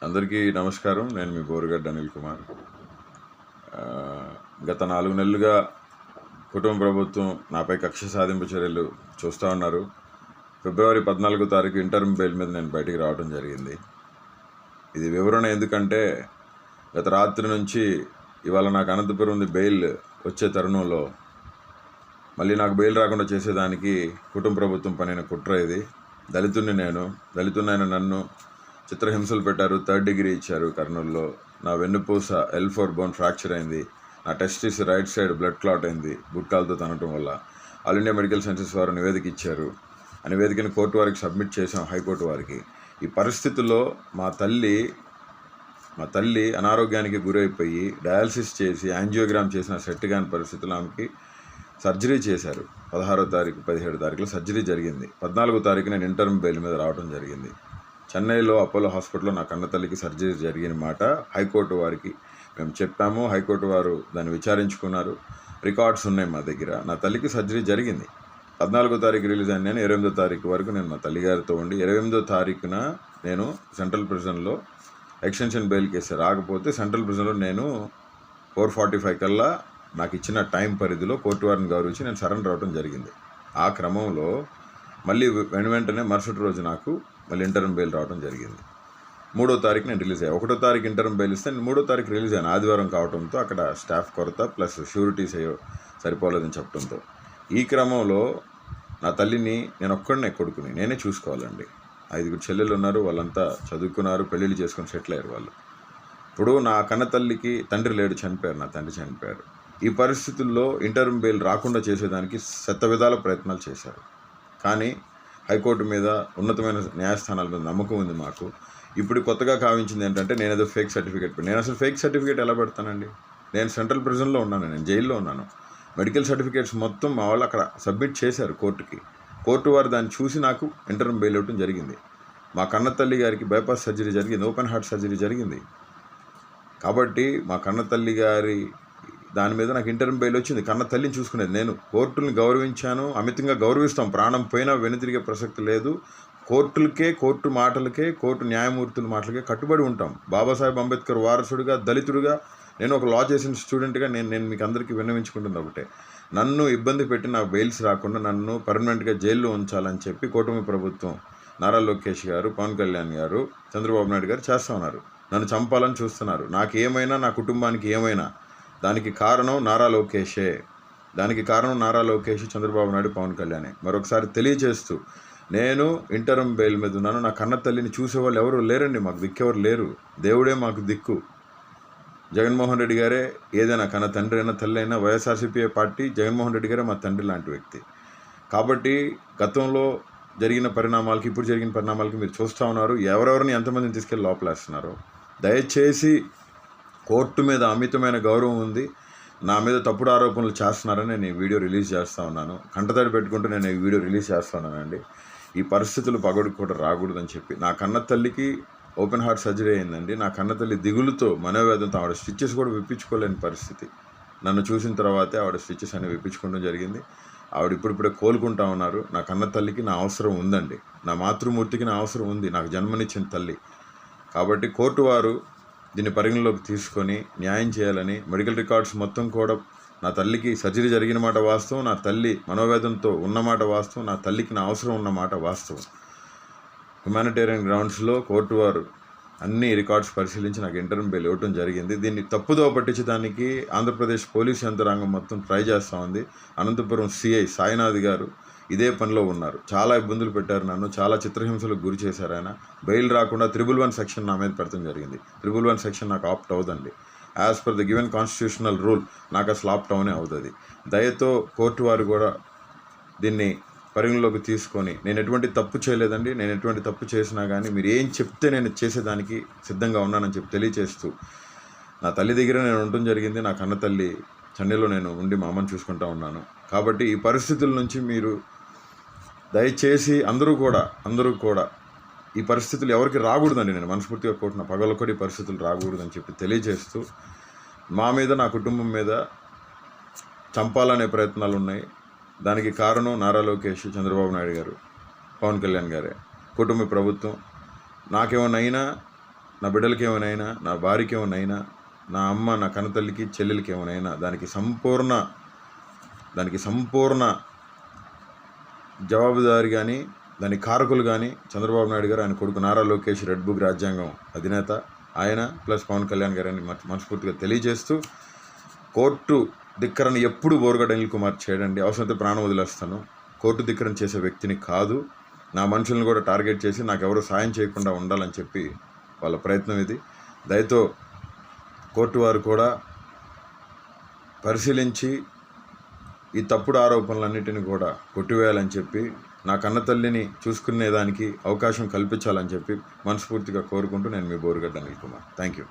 అందరికీ నమస్కారం. నేను మీ బోరుగడ్డ అనిల్ కుమార్. గత 4 నెలలుగా కుటుంబ ప్రభుత్వం నాపై కక్ష సాధింపు చర్యలు చూస్తూ ఉన్నారు. ఫిబ్రవరి 14వ తారీఖు ఇంటర్మ్ బెయిల్ మీద నేను బయటికి రావడం జరిగింది. ఇది వివరణ ఎందుకంటే గత రాత్రి నుంచి ఇవాళ నాకు అనంతపురం బెయిల్ వచ్చే తరుణంలో మళ్ళీ నాకు బెయిల్ రాకుండా చేసేదానికి కుటుంబ ప్రభుత్వం పనిన కుట్ర ఇది. దళితున్నైన నన్ను చిత్రహింసలు పెట్టారు. 3rd డిగ్రీ ఇచ్చారు కర్నూలులో. నా వెన్నుపూస L4 బోన్ ఫ్రాక్చర్ అయింది. నా testis right side blood clot అయింది గుట్కాలతో తనటం వల్ల. ఆల్ ఇండియా మెడికల్ సైన్సెస్ వారు నివేదిక ఇచ్చారు. ఆ నివేదికను కోర్టు వారికి సబ్మిట్ చేసాం, హైకోర్టు వారికి. ఈ పరిస్థితుల్లో మా తల్లి అనారోగ్యానికి గురైపోయి డయాలసిస్ చేసి యాంజియోగ్రామ్ చేసిన సెట్ కాని పరిస్థితుల్లో ఆమెకి సర్జరీ చేశారు. 16వ తారీఖు 17వ తారీఖులో సర్జరీ జరిగింది. 14వ తారీఖు నేను ఇంటర్మ్ బెయిల్ మీద రావడం జరిగింది. చెన్నైలో అపోలో హాస్పిటల్లో నా కన్నతల్లికి సర్జరీ జరిగిన మాట హైకోర్టు వారికి మేము చెప్పాము. హైకోర్టు వారు దాన్ని విచారించుకున్నారు. రికార్డ్స్ ఉన్నాయి మా దగ్గర. నా తల్లికి సర్జరీ జరిగింది. 14వ తారీఖు రిలీజ్ అయిన నేను 28వ తారీఖు వరకు నేను మా తల్లిగారితో ఉండి 28వ తారీఖున నేను సెంట్రల్ ప్రిజన్లో ఎక్స్టెన్షన్ బెయిల్ కేసు రాకపోతే సెంట్రల్ ప్రిజన్లో నేను 4:45 కల్లా నాకు ఇచ్చిన టైం పరిధిలో కోర్టు వారిని గౌరవించి నేను సరెండర్ అవ్వడం జరిగింది. ఆ క్రమంలో మళ్ళీ వెంటనే మరుసటి రోజు నాకు మళ్ళీ ఇంటర్మ్ బెయిల్ రావడం జరిగింది. 3వ తారీఖు నేను రిలీజ్ అయ్యాను. 1వ తారీఖు ఇంటర్మ్ బెయిల్ ఇస్తే నేను 3వ తారీఖు రిలీజ్ అయ్యాను. ఆదివారం కావడంతో అక్కడ స్టాఫ్ కొరత ప్లస్ షూరిటీస్ సరిపోలేదని చెప్పడంతో ఈ క్రమంలో నా తల్లిని నేను ఒక్కడనే కొడుకుని నేనే చూసుకోవాలండి. 5 చెల్లెలు ఉన్నారు. వాళ్ళంతా చదువుకున్నారు, పెళ్ళిళ్ళు చేసుకొని సెటిల్ అయ్యారు వాళ్ళు. ఇప్పుడు నా కన్న తల్లికి తండ్రి లేడు, చనిపోయారు. నా తండ్రి చనిపోయారు. ఈ పరిస్థితుల్లో ఇంటర్మ్ బెయిల్ రాకుండా చేసేదానికి శతవిధాల ప్రయత్నాలు చేశారు. కానీ హైకోర్టు మీద, ఉన్నతమైన న్యాయస్థానాల మీద నమ్మకం ఉంది మాకు. ఇప్పుడు కొత్తగా కావించింది ఏంటంటే నేను ఏదో ఫేక్ సర్టిఫికేట్ నేను అసలు ఫేక్ సర్టిఫికేట్ ఎలా పెడతానండి? నేను సెంట్రల్ ప్రిజన్లో ఉన్నాను, నేను జైల్లో ఉన్నాను. మెడికల్ సర్టిఫికేట్స్ మొత్తం మా వాళ్ళు అక్కడ సబ్మిట్ చేశారు కోర్టుకి. కోర్టు వారు దాన్ని చూసి నాకు ఇంటర్మ్ బెయిల్ ఇవ్వడం జరిగింది. మా కన్న తల్లి గారికి బైపాస్ సర్జరీ జరిగింది, ఓపెన్ హార్ట్ సర్జరీ జరిగింది. కాబట్టి మా కన్న తల్లి గారి దాని మీద నాకు ఇంటర్మ్ బెయిల్ వచ్చింది. కన్న తల్లిని చూసుకునేది నేను. కోర్టుని గౌరవించాను, అమితంగా గౌరవిస్తాం. ప్రాణం పోయినా వెనుతిరిగే ప్రసక్తి లేదు. కోర్టులకే, కోర్టు మాటలకే, కోర్టు న్యాయమూర్తుల మాటలకే కట్టుబడి ఉంటాం. బాబాసాహెబ్ అంబేద్కర్ వారసుడిగా, దళితుడిగా, నేను ఒక లా చేసిన స్టూడెంట్గా నేను మీకు అందరికీ విన్నవించుకుంటుంది ఒకటే, నన్ను ఇబ్బంది పెట్టి నాకు బెయిల్స్ రాకుండా నన్ను పర్మనెంట్గా జైల్లో ఉంచాలని చెప్పి కూటమి ప్రభుత్వం, నారా లోకేష్ గారు, పవన్ కళ్యాణ్ గారు, చంద్రబాబు నాయుడు గారు చేస్తూ ఉన్నారు. నన్ను చంపాలని చూస్తున్నారు. నాకు ఏమైనా, నా కుటుంబానికి ఏమైనా దానికి కారణం నారా లోకేషే. చంద్రబాబు నాయుడు, పవన్ కళ్యాణే. మరొకసారి తెలియజేస్తూ, నేను ఇంటర్మ్ బెయిల్ మీద ఉన్నాను. నా కన్న తల్లిని చూసేవాళ్ళు ఎవరు లేరండి. మాకు దిక్కెవరు లేరు. దేవుడే మాకు దిక్కు. జగన్మోహన్ రెడ్డి గారే ఏదైనా, కన్న తండ్రి అయినా తల్లి అయినా, వైఎస్ఆర్సీపీ పార్టీ జగన్మోహన్ రెడ్డి గారే మా తండ్రి లాంటి వ్యక్తి. కాబట్టి గతంలో జరిగిన పరిణామాలకి, ఇప్పుడు జరిగిన పరిణామాలకి మీరు చూస్తూ ఉన్నారు. ఎవరెవరిని ఎంతమందిని తీసుకెళ్ళి లోపలేస్తున్నారో. దయచేసి కోర్టు మీద అమితమైన గౌరవం ఉంది. నా మీద తప్పుడు ఆరోపణలు చేస్తున్నారని నేను ఈ వీడియో రిలీజ్ చేస్తూ ఉన్నాను. కంటతడి పెట్టుకుంటూ నేను ఈ వీడియో రిలీజ్ చేస్తున్నానండి. ఈ పరిస్థితులు పగడికి కూడా రాకూడదని చెప్పి. నా కన్న తల్లికి ఓపెన్ హార్ట్ సర్జరీ అయిందండి. నా కన్న తల్లి దిగులుతో, మనోవేదంతో ఆవిడ స్టిచెస్ కూడా విప్పించుకోలేని పరిస్థితి. నన్ను చూసిన తర్వాతే ఆవిడ స్టిచెస్ అనేవి విప్పించుకోవడం జరిగింది. ఆవిడ ఇప్పుడిప్పుడే కోలుకుంటా ఉన్నారు. నా కన్న తల్లికి నా అవసరం ఉందండి. నా మాతృమూర్తికి నా అవసరం ఉంది, నాకు జన్మనిచ్చిన తల్లి. కాబట్టి కోర్టు వారు దీన్ని పరిగణలోకి తీసుకొని న్యాయం చేయాలని, మెడికల్ రికార్డ్స్ మొత్తం కూడా, నా తల్లికి సర్జరీ జరిగిన మాట వాస్తవం, నా తల్లి మనోవేదంతో ఉన్నమాట వాస్తవం, నా తల్లికి నా అవసరం ఉన్నమాట వాస్తవం. హ్యుమానిటేరియన్ గ్రౌండ్స్లో కోర్టు వారు అన్ని రికార్డ్స్ పరిశీలించి నాకు ఇంటర్మ్ బెయిల్ ఇవ్వడం జరిగింది. దీన్ని తప్పుదో పట్టించడానికి ఆంధ్రప్రదేశ్ పోలీస్ యంత్రాంగం మొత్తం ట్రై చేస్తూ ఉంది. అనంతపురం సిఐ సాయినాథ్ గారు ఇదే పనిలో ఉన్నారు. చాలా ఇబ్బందులు పెట్టారు నన్ను, చాలా చిత్రహింసలకు గురి చేశారు ఆయన. బెయిల్ రాకుండా 311 సెక్షన్ నా మీద పెడతాం జరిగింది. 311 సెక్షన్ నాకు ఆప్ట్ అవుదండి. As per the given constitutional rule నాకు అసలు ఆప్ట్ అవునే అవుతుంది. దయతో కోర్టు వారు కూడా దీన్ని పరిగణలోకి తీసుకొని, నేను ఎటువంటి తప్పు చేయలేదండి. నేను ఎటువంటి తప్పు చేసినా కానీ మీరు ఏం చెప్తే నేను చేసేదానికి సిద్ధంగా ఉన్నానని చెప్పి తెలియచేస్తూ, నా తల్లి దగ్గర నేను ఉండటం జరిగింది. నా కన్న తల్లి చెన్నైలో నేను ఉండి మా అమ్మని చూసుకుంటూ ఉన్నాను. కాబట్టి ఈ పరిస్థితుల నుంచి మీరు దయచేసి అందరూ కూడా ఈ పరిస్థితులు ఎవరికి రాకూడదండి. నేను మనస్ఫూర్తిగా కోరుతున్న, పగలొక్కటి ఈ పరిస్థితులు రాకూడదని చెప్పి తెలియజేస్తూ, మా మీద, నా కుటుంబం మీద చంపాలనే ప్రయత్నాలు ఉన్నాయి. దానికి కారణం నారా లోకేష్, చంద్రబాబు నాయుడు గారు, పవన్ కళ్యాణ్ గారే, కుటుంబ ప్రభుత్వం. నాకేమన్నా అయినా నా బిడ్డలకి ఏమైనా, నా భార్యకి ఏమైనా, నా అమ్మ నా కన్నతల్లికి చెల్లెలకి ఏమైనా దానికి సంపూర్ణ జవాబుదారి కానీ దాని కారకులు కానీ చంద్రబాబు నాయుడు గారు, ఆయన కొడుకు నారా లోకేష్, రెడ్ బుక్ రాజ్యాంగం అధినేత ఆయన ప్లస్ పవన్ కళ్యాణ్ గారని మనస్ఫూర్తిగా తెలియజేస్తూ, కోర్టు ధిక్కరణ ఎప్పుడు బోరుగడ్డ అనిల్ కుమార్ చేయడండి. అవసరమైతే ప్రాణం వదిలేస్తాను. కోర్టు ధిక్కరణ చేసే వ్యక్తిని కాదు. నా మనుషులను కూడా టార్గెట్ చేసి నాకెవరూ సాయం చేయకుండా ఉండాలని చెప్పి వాళ్ళ ప్రయత్నం ఇది. దయతో కోర్టు వారు కూడా పరిశీలించి ఈ తప్పుడు ఆరోపణలన్నిటిని కూడా కొట్టివేయాలని చెప్పి, నా కన్నతల్లిని చూసుకునేదానికి అవకాశం కల్పించాలని చెప్పి మనస్ఫూర్తిగా కోరుకుంటూ నేను మీ బోరుగడ్డ అనిల్ కుమార్. Thank you.